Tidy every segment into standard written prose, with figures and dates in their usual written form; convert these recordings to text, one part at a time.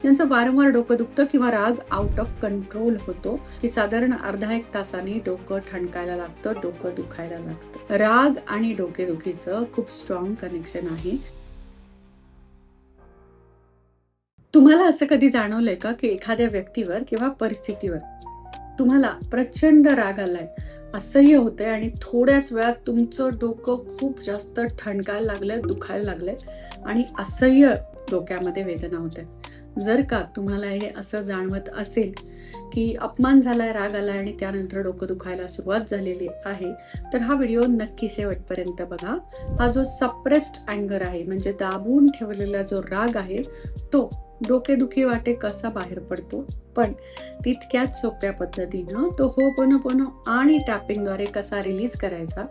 ज्यांचं वारंवार डोकं दुखतं किंवा राग आउट ऑफ कंट्रोल होतो, की साधारण अर्धा एक तासाने डोकं ठणकायला लागतं, डोकं दुखायला लागतं. राग आणि डोकेदुखीचं खूप स्ट्रॉंग कनेक्शन आहे. तुम्हाला असं कधी जाणवलंय का, की एखाद्या व्यक्तीवर किंवा परिस्थितीवर तुम्हाला प्रचंड राग आलाय, असह्य होतंय आणि थोड्याच वेळात तुमचं डोकं खूप जास्त ठणकायला लागलंय, दुखायला लागलंय आणि असह्य डोक्यामध्ये वेदना होते. जर का तुम्हाला हे असं जाणवत असेल, की अपमान झालाय, राग आलाय आणि त्यानंतर डोकं दुखायला सुरुवात झालेली आहे, तर हा व्हिडिओ नक्की शेवटपर्यंत बघा. हा जो सप्रेस्ड अँगर आहे, म्हणजे दाबून ठेवलेला जो राग आहे, तो डोकेदुखी वाटे कसा बाहेर पडतो, पण तितक्याच सोप्या पद्धतीनं तो होपोनोपोनो आणि टॅपिंगद्वारे कसा रिलीज करायचा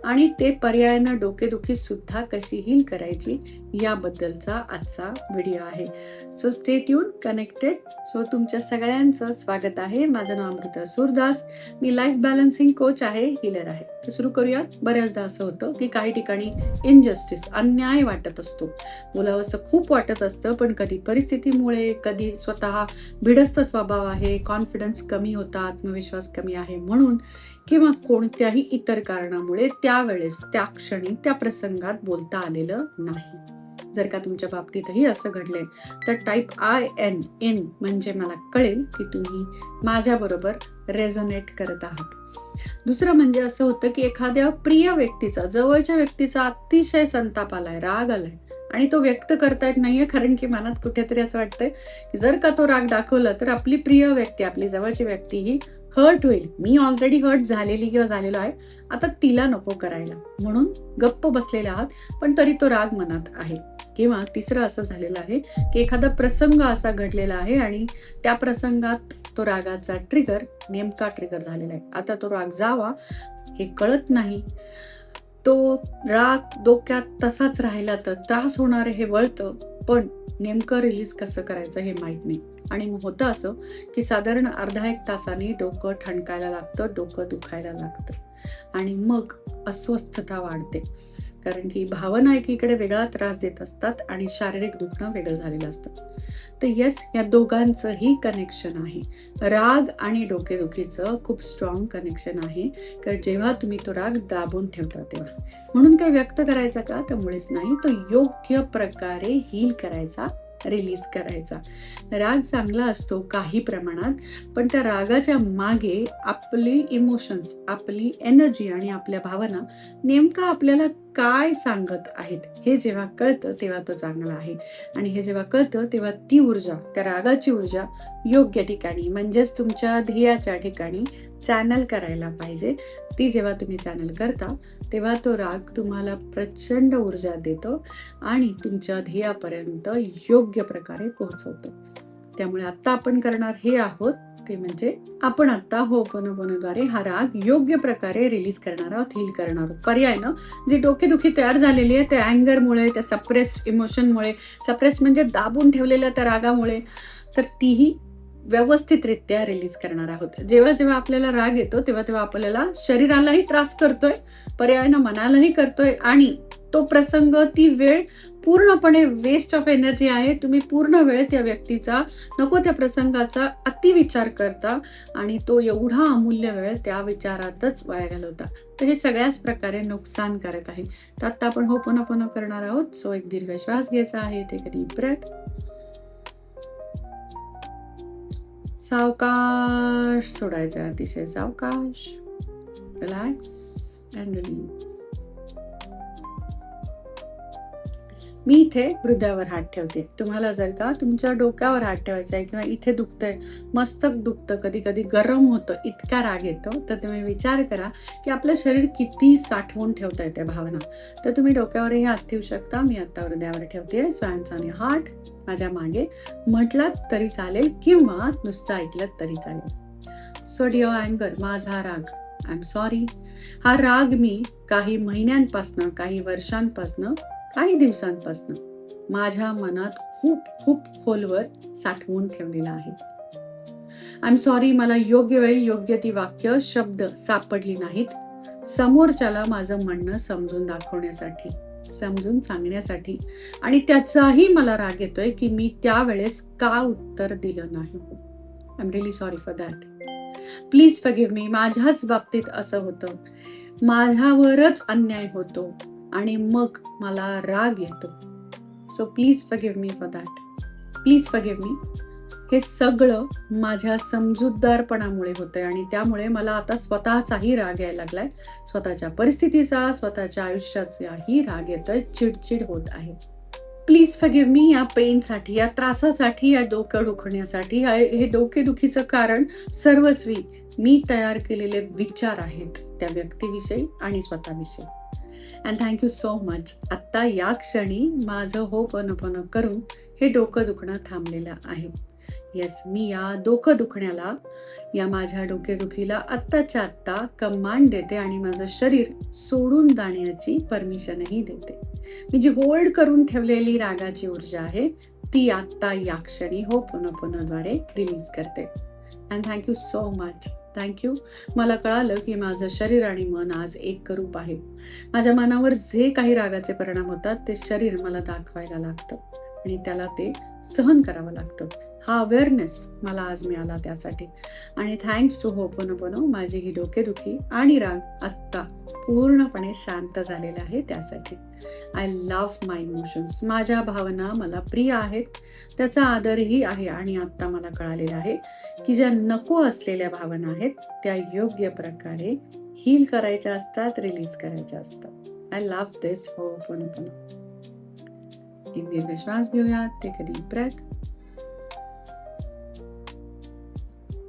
आणि ते पर्यायानं डोकेदुखी सुद्धा कशी हील करायची, याबद्दलचा आजचा व्हिडिओ आहे. So stay tune, connected. So तुमच्या सगळ्यांचं स्वागत आहे. माझं नाव अमृता सूरदास. मी लाईफ बॅलन्सिंग कोच आहे, हीलर आहे. तर सुरू करूयात. बऱ्याचदा असं होतं की काही ठिकाणी इनजस्टिस, अन्याय वाटत असतो, बोलावंसं खूप वाटत असतं, पण कधी परिस्थितीमुळे, कधी स्वतः भिडस्त स्वभाव आहे, कॉन्फिडन्स कमी होता, आत्मविश्वास कमी आहे म्हणून, किंवा कोणत्याही इतर कारणामुळे त्यावेळेस, त्या क्षणी, त्या प्रसंगात बोलता आलेलं नाही. जर का तुमच्या बाबतीतही असं घडलंय तर टाईप IN म्हणजे मला कळेल की तुम्ही माझ्याबरोबर रेझोनेट करत आहात. दुसरं म्हणजे असं होतं की एखाद्या प्रिय व्यक्तीचा, जवळच्या व्यक्तीचा अतिशय संताप आलाय, राग आलाय आणि तो व्यक्त करता येत नाहीये, कारण की मनात कुठेतरी असं वाटतंय की जर का तो राग दाखवला तर आपली प्रिय व्यक्ती, आपली जवळची व्यक्ती ही हर्ट होईल. मी ऑलरेडी हर्ट झालेली किंवा झालेलो आहे, आता तिला नको करायला, म्हणून गप्प बसलेले आहात, पण तरी तो राग मनात आहे. किंवा तिसरं असं झालेलं आहे की एखादा प्रसंग असा घडलेला आहे आणि त्या प्रसंगात तो रागाचा नेमका ट्रिगर झालेला आहे. आता तो राग जावा हे कळत नाही, तो राग डोक्यात तसाच राहिला तर त्रास होणार हे वळतं, पण नेमकं रिलीज कसं करायचं हे माहीत नाही. आणि मग होतं असं की साधारण अर्धा एक तासाने डोकं ठणकायला लागतं, डोकं दुखायला लागतं आणि मग अस्वस्थता वाढते, कारण की भावना एकीकडे वेगळा त्रास देत असतात आणि शारीरिक दुखणं वेगळं झालेलं असतं. तर येस, या दोघांचंही कनेक्शन आहे. राग आणि डोकेदुखीचं खूप स्ट्रॉंग कनेक्शन आहे, कारण जेव्हा तुम्ही तो राग दाबून ठेवता तेव्हा. म्हणून काय व्यक्त करायचा का? तर मुळेच नाही, तो योग्य प्रकारे हील करायचा, रिलीज करायचा. राग चांगला असतो काही प्रमाणात, पण त्या रागाच्या मागे आपली इमोशन्स, आपली एनर्जी आणि आपल्या भावना नेमका आपल्याला काय सांगत आहेत हे जेव्हा कळतं तेव्हा तो चांगला आहे. आणि हे जेव्हा कळतं तेव्हा ती ऊर्जा, त्या रागाची ऊर्जा योग्य ठिकाणी, म्हणजेच तुमच्या ध्येयाच्या ठिकाणी चॅनल करायला पाहिजे. ती जेव्हा तुम्ही चॅनल करता तेव्हा तो राग तुम्हाला प्रचंड ऊर्जा देतो आणि तुमच्या ध्येयापर्यंत योग्य प्रकारे पोहोचवतो. त्यामुळे आता आपण करणार हे आहोत ते म्हणजे आपण आता होपोनोपोनोद्वारे हा राग योग्य प्रकारे रिलीज करणार आहोत, हील करणार आहोत. पर्यायनं जी डोकेदुखी तयार झालेली आहे त्या अँगरमुळे, त्या सप्रेस्ड इमोशनमुळे, सप्रेस्ड म्हणजे दाबून ठेवलेल्या त्या रागामुळे, तर तीही व्यवस्थितरित्या रिलीज करणार आहोत. जेव्हा जेव्हा आपल्याला राग येतो तेव्हा तेव्हा आपल्याला शरीरालाही त्रास करतोय, पर्यायानं मनालाही करतोय आणि तो प्रसंग, ती वेळ पूर्णपणे वेस्ट ऑफ एनर्जी आहे. तुम्ही पूर्ण वेळ त्या व्यक्तीचा, नको त्या प्रसंगाचा अतिविचार करता आणि तो एवढा अमूल्य वेळ त्या विचारातच वाया घालवता. तर हे सगळ्याच प्रकारे नुकसानकारक आहे. तर आता आपण होपोनोपोनो करणार आहोत. सो एक दीर्घ श्वास घ्यायचा आहे. Take a deep breath. सावकाश सोडायचं, अतिशय सावकाश. Relax and release. मी इथे हृदयावर हात ठेवते. तुम्हाला जर का तुमच्या डोक्यावर हात ठेवायचा आहे किंवा इथे दुखतंय, मस्तक दुखतं, कधी कधी गरम होतं, इतका राग येतो, तर तुम्ही विचार करा की आपलं शरीर किती साठवून ठेवता येते भावना. तर तुम्ही डोक्यावरही हात ठेवू शकता. मी आता हृदयावर ठेवते. So hands on your heart. माझ्या मागे म्हटलात तरी चालेल किंवा नुसतं ऐकलं तरी चालेल. सो डिअर अँगर, माझा राग, आय एम सॉरी. हा राग मी काही महिन्यांपासनं, काही वर्षांपासनं, काही दिवसांपासनं माझ्या मनात खूप खूप खोलवर साठवून ठेवलेला आहे. I am sorry. मला योग्य वेळी योग्य ती वाक्य, शब्द सापडली नाहीत समोरच्याला माझं म्हणणं समजून दाखवण्यासाठी. समजून सांगण्यासाठी. आणि त्याचाही मला राग येतोय की मी त्यावेळेस का उत्तर दिलं नाही. I am really sorry for that. Please forgive me. माझ्याच बाबतीत असं होतं, माझ्यावरच अन्याय होतो आणि मग मला राग येतो. So please forgive me for that. Please forgive me. हे सगळं माझ्या समजूतदारपणामुळे होतंय आणि त्यामुळे मला आता स्वतःचाही राग यायला लागलाय. स्वतःच्या परिस्थितीचा, स्वतःच्या आयुष्याचाही राग येतोय, चिडचिड होत आहे. प्लीज फॉरगिव्ह मी या पेनसाठी, या त्रासासाठी, या डोकं दुखण्यासाठी. हे डोकेदुखीचं कारण सर्वस्वी मी तयार केलेले विचार आहेत त्या व्यक्तीविषयी आणि स्वतःविषयी. And thank you so much. आत्ता या क्षणी माझं होपनोपनो करून हे डोकं दुखणं थांबलेलं आहे. येस, मी या डोकं दुखण्याला, या माझ्या डोकेदुखीला आत्ताच्या आत्ता कमांड देते आणि माझं शरीर सोडून जाण्याची परमिशनही देते. मी जी होल्ड करून ठेवलेली रागाची ऊर्जा आहे ती आत्ता या क्षणी होपनोपनोद्वारे रिलीज करते. And thank you so much. Thank you. मला कळालं की माझं शरीर आणि मन आज एक रूप आहे. माझ्या मनावर जे काही रागाचे परिणाम होतात ते शरीर मला दाखवायला लागतं आणि त्याला ते सहन करावं लागतं. हा अवेअरनेस मला आज मिळाला त्यासाठी. आणि थँक्स टू होपनोपनो माझी ही डोकेदुखी आणि राग आत्ता पूर्णपणे शांत झालेला आहे त्यासाठी. I love my emotions. माझ्या भावना मला प्रिय आहेत, त्याचा आदरही आहे. आणि आत्ता मला कळालेलं आहे की ज्या नको असलेल्या भावना आहेत त्या योग्य प्रकारे हील करायच्या असतात, रिलीज करायच्या असतात. I love this ho'oponopono. एक दीर्घ श्वास घेऊयात. Take a deep breath.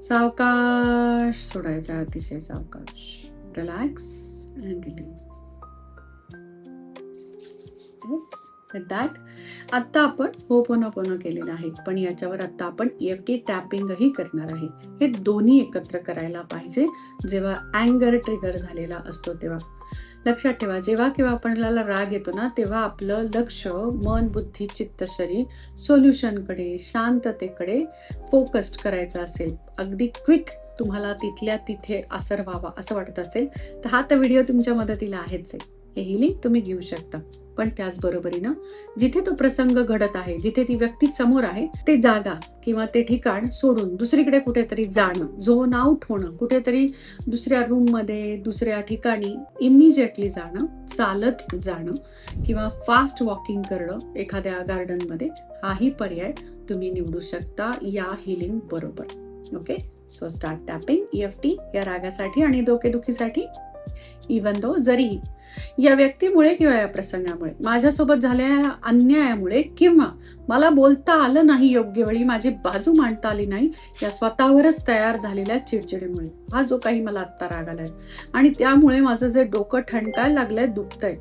सावकाश सोडायचा, अतिशय सावकाश. Relax and release. Yes, with that आत्ता आपण होपनोपनो केलेलं आहे, पण याच्यावर आत्ता आपण EFT टॅपिंगही करणार आहे. हे दोन्ही एकत्र करायला पाहिजे जेव्हा अँगर ट्रिगर झालेला असतो तेव्हा. लक्षात ठेवा, जेव्हा केव्हा आपल्याला राग येतो ना, तेव्हा आपलं लक्ष, मन, बुद्धी, चित्त, शरीर सोल्युशनकडे, शांततेकडे फोकस्ड करायचं असेल, अगदी क्विक तुम्हाला तिथल्या तिथे असर व्हावा असं वाटत असेल तर हा तर व्हिडिओ तुमच्या मदतीला आहेच आहे. हे हिलिंग तुम्ही घेऊ शकता. पण त्याचबरोबरीनं जिथे तो प्रसंग घडत आहे, जिथे ती व्यक्ती समोर आहे, ते जागा किंवा ते ठिकाण सोडून दुसरीकडे कुठेतरी जाणं, झोन आउट होणं, कुठेतरी दुसऱ्या रूममध्ये, दुसऱ्या ठिकाणी इमिजिएटली जाणं, चालत जाणं किंवा फास्ट वॉकिंग करणं एखाद्या गार्डनमध्ये, हाही पर्याय तुम्ही निवडू शकता या हिलिंग बरोबर. Okay, so start tapping EFT या रागासाठी आणि डोकेदुखीसाठी. इवन दो जरी या व्यक्तीमुळे किंवा या प्रसंगामुळे, माझ्यासोबत झालेल्या अन्यायामुळे किंवा मला बोलता आलं नाही योग्य वेळी, माझी बाजू मांडता आली नाही, या स्वतःवरच तयार झालेल्या चिडचिडीमुळे हा जो काही मला आत्ता राग आलाय आणि त्यामुळे माझं जे डोकं ठणकायला लागलंय, दुखतंय,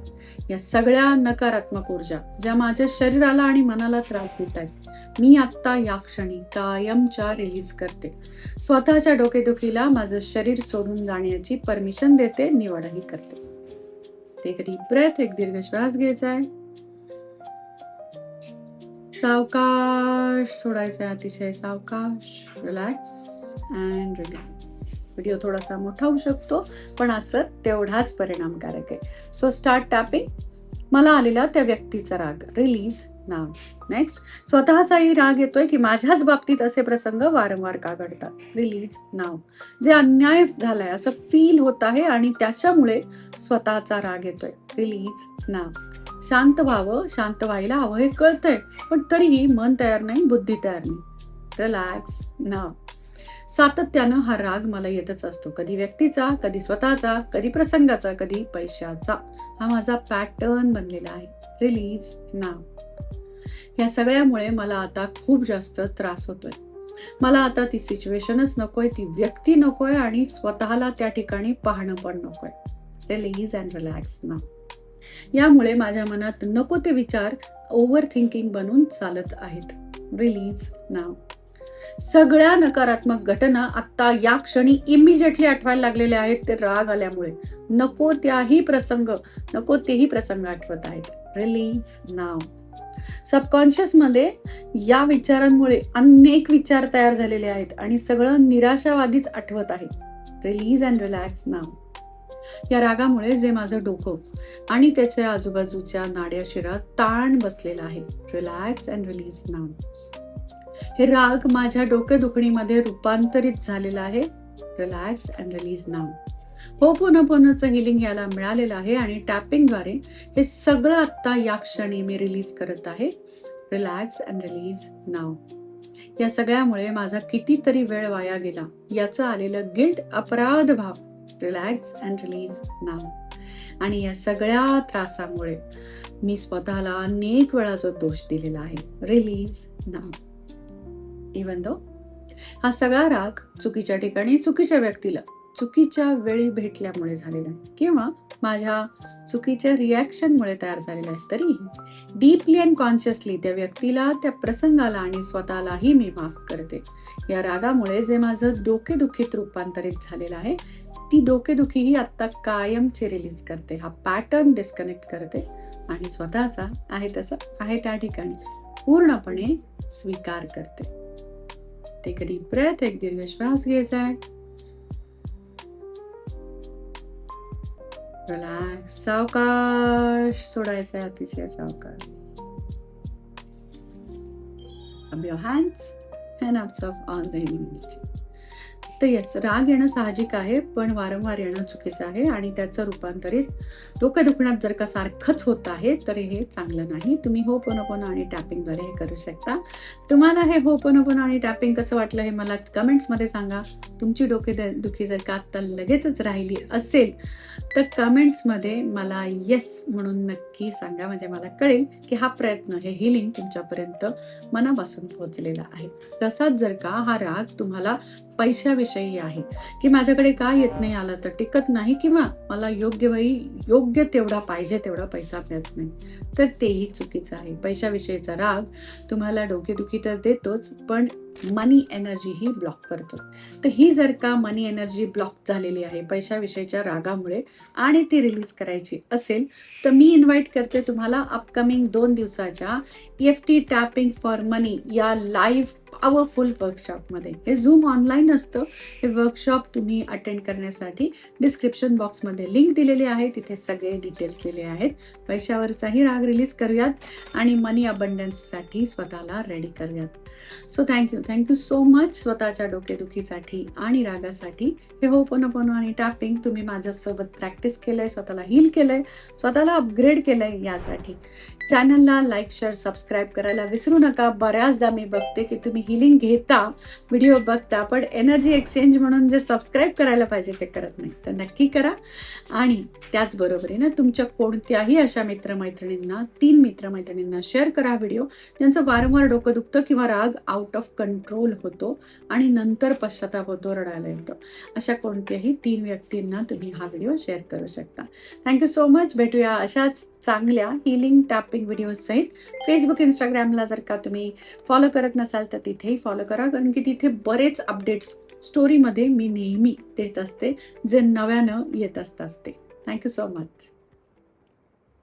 या सगळ्या नकारात्मक ऊर्जा ज्या माझ्या शरीराला आणि मनाला त्रास देत आहेत, मी आत्ता या क्षणी कायमच्या रिलीज करते. स्वतःच्या डोकेदुखीला माझं शरीर सोडून जाण्याची परमिशन देते, निवडही करते. Take a deep breath. एक दीर्घ श्वास घ्यायचा आहे. सावकाश सोडायचा, अतिशय सावकाश. Relax and relax. व्हिडिओ थोडासा मोठा होऊ शकतो पण असं तेवढाच परिणामकारक आहे. So start tapping. मला आलेला त्या व्यक्तीचा राग रिलीज नाव. नेक्स्ट, स्वतःचाही राग येतोय की माझ्याच बाबतीत असे प्रसंग वारंवार का घडतात. रिलीज नाव. जे अन्याय झालाय असं फील होत आहे आणि त्याच्यामुळे स्वतःचा राग येतोय. रिलीज नाव. शांत व्हावं, शांत व्हायला हवं हे कळतंय, पण तरीही मन तयार नाही, बुद्धी तयार नाही. रिलॅक्स नाव. सातत्यानं हा राग मला येतच असतो, कधी व्यक्तीचा, कधी स्वतःचा, कधी प्रसंगाचा, कधी पैशाचा. हा माझा पॅटर्न बनलेला आहे. रिलीज नाव. या सगळ्यामुळे मला आता खूप जास्त त्रास होतोय. मला आता ती सिच्युएशनच नकोय, ती व्यक्ती नकोय आणि स्वतःला त्या ठिकाणी पाहणं पण नकोय. रिलीज अँड रिलॅक्स नाव. यामुळे माझ्या मनात नको ते विचार ओव्हर थिंकिंग बनून चालत आहेत. रिलीज नाव. सगळ्या नकारात्मक घटना आत्ता या क्षणी इमिजिएटली आठवायला लागलेल्या आहेत, ते राग आल्यामुळे. नको तेही प्रसंग आठवत आहेत. रिलीज नाव. सबकॉन्शियस मध्ये या विचारांमुळे अनेक विचार तयार झालेले आहेत आणि सगळं निराशावादीच आठवत आहे. रिलीज अँड रिलॅक्स नाव. या रागामुळे जे माझं डोकं आणि त्याच्या आजूबाजूच्या नाड्या शिरा ताण बसलेला आहे. Relax and release now. हे राग माझ्या डोकेदुखणीमध्ये रूपांतरित झालेला आहे. Relax and release now. होपोनोपोनोचं हिलिंग याला मिळालेलं आहे आणि टॅपिंगद्वारे हे सगळं आत्ता या क्षणी मी रिलीज करत आहे. Relax and release now. या सगळ्यामुळे माझा कितीतरी वेळ वाया गेला याचं आलेलं गिल्ट, अपराध भाव. Relax and release now. आणि या सगळ्या त्रासामुळे मी स्वतःला अनेक वेळा जो दोष दिलेला आहे. Release now. इवन दो हा सगळा राग चुकीच्या ठिकाणी, चुकीच्या व्यक्तीला, चुकीच्या वेळी भेटल्यामुळे झालेला आहे किंवा माझ्या चुकीच्या रिॲक्शनमुळे तयार झालेला आहे, तरीही डीपली अँड कॉन्शियसली त्या व्यक्तीला, त्या प्रसंगाला आणि स्वतःलाही मी माफ करते. या रागामुळे जे माझं डोकेदुखीत रूपांतरित झालेलं आहे, ती डोकेदुखी ही आत्ता कायमची रिलीज करते. हा पॅटर्न डिस्कनेक्ट करते आणि स्वतःचा आहे तसं आहे त्या ठिकाणी पूर्णपणे स्वीकार करते. Take a deep breath. एक दीर्घ श्वास घ्यायचा आहे. रिलॅक्स. सावकाश सोडायचा आहे, अतिशय सावकाश. Rub your hands and absorb all the energy. तर येस, राग येणं साहजिक आहे, पण वारंवार येणं चुकीचं आहे आणि त्याचं रूपांतरित डोकं दुखण्यात जर का सारखंच होत आहे तर हे चांगलं नाही. तुम्ही होपोनोपोनो आणि टॅपिंगद्वारे हे करू शकता. तुम्हाला हे होपोनोपोनो आणि टॅपिंग कसं वाटलं हे मला कमेंट्समध्ये सांगा. तुमची डोकेदुखी जर का आत्ता लगेचच राहिली असेल तर कमेंट्समध्ये मला येस म्हणून नक्की सांगा, म्हणजे मला कळेल की हा प्रयत्न, हे हिलिंग तुमच्यापर्यंत मनापासून पोहोचलेला आहे. तसाच जर का हा राग तुम्हाला पैशाविषयी आहे की माझ्याकडे का येत नाही, आला तर टिकत नाही किंवा मला योग्य तेवढा पाहिजे तेवढा पैसा मिळत नाही, तर तेही चुकीचं आहे. पैशाविषयीचा राग तुम्हाला डोकेदुखी तर देतोच, पण मनी एनर्जी ही ब्लॉक करतो. तर ही जर का मनी एनर्जी ब्लॉक झालेली आहे पैशाविषयीच्या रागामुळे आणि ती रिलीज करायची असेल तर मी इन्व्हाइट करते तुम्हाला अपकमिंग 2 दिवसाच्या EFT टॅपिंग फॉर मनी या लाईव्ह पॉवरफुल वर्कशॉपमध्ये. हे झूम ऑनलाईन असतं. हे वर्कशॉप तुम्ही अटेंड करण्यासाठी डिस्क्रिप्शन बॉक्समध्ये लिंक दिलेली आहे, तिथे सगळे डिटेल्स दिले आहेत. पैशावरचाही राग रिलीज करूयात आणि मनी अबंडन्ससाठी स्वतःला रेडी करूयात. सो थँक्यू सो मच स्वतःच्या डोकेदुखीसाठी आणि रागासाठी. हे होपोनोपोनो आणि टॅपिंग तुम्ही माझ्यासोबत प्रॅक्टिस केलंय, स्वतःला हील केलंय, स्वतःला अपग्रेड केलंय. यासाठी चॅनलला लाईक, शेअर, सबस्क्राईब करायला विसरू नका. बऱ्याचदा मी बघते की तुम्ही हिलिंग घेता, व्हिडिओ बघता, पण एनर्जी एक्सचेंज म्हणून जे सबस्क्राईब करायला पाहिजे ते करत नाही. तर नक्की करा. आणि त्याचबरोबरीनं तुमच्या कोणत्याही अशा मित्रमैत्रिणींना, 3 मित्रमैत्रिणींना शेअर करा व्हिडिओ, ज्यांचं वारंवार डोकं दुखतं किंवा राग आउट ऑफ कंट्रोल होतो आणि नंतर पश्चाताप होतो, रडायला येतं. अशा कोणत्याही 3 व्यक्तींना तुम्ही हा व्हिडिओ शेअर करू शकता. Thank you so much. भेटूया अशाच चांगल्या हिलिंग टॅपिंग व्हिडिओ सहित. फेसबुक, इंस्टाग्रामला जर का तुम्ही फॉलो करत नसाल तर तिथेही फॉलो करा, कारण की तिथे बरेच अपडेट्स स्टोरीमध्ये मी नेहमी देत असते, जे नव्यानं येत असतात ते. Thank you so much.